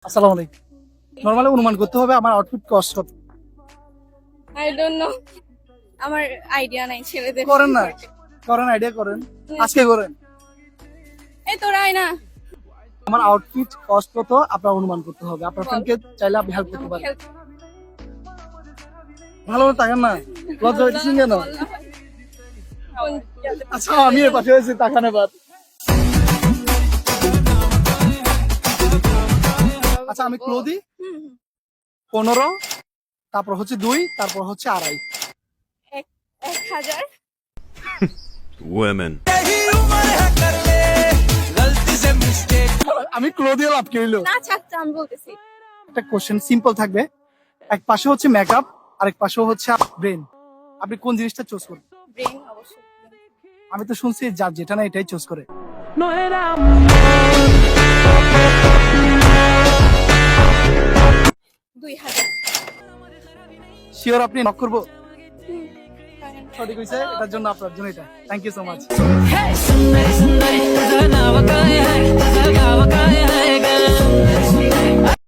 আসসালামু আলাইকুম। নরমালি অনুমান করতে হবে আমার আউটফিট কস্ট কত। আই ডোন্ট নো, আমার আইডিয়া নাই ছেলেদের। করেন না, করেন আইডিয়া করেন, আজকে করেন। এই তোরাই না আমার আউটফিট কস্ট কত আপনার অনুমান করতে হবে। আপনার ফ্রেন্ডকে চাইলে আপনি হেল্প করতে পারেন। help ভালো করে তাকান না, লজ্জা হইতেছেন কেন? আচ্ছা আমি এর পাশে আছি, তাকানে বাদ। আচ্ছা আমি ক্লো দিই 15, তারপর হচ্ছে 2, তারপর হচ্ছে 2.5। 1000 Women. আমি ক্লো দিয়ে লাভ করিল। না ছাড়তে আমি বলতেছি একটা কোশ্চেন সিম্পল থাকবে, এক পাশে হচ্ছে মেকআপ আর এক পাশে হচ্ছে ব্রেন, আপনি কোন জিনিসটা চুজ করবেন? ব্রেন অবশ্যই আমি তো শুনছি যার যেটা না এটাই চুজ করে। 2000 শিওর আপনি নক করবো? সঠিক হয়েছে, এটার জন্য আপনার জন্য এটা থ্যাংক ইউ সো মাচ।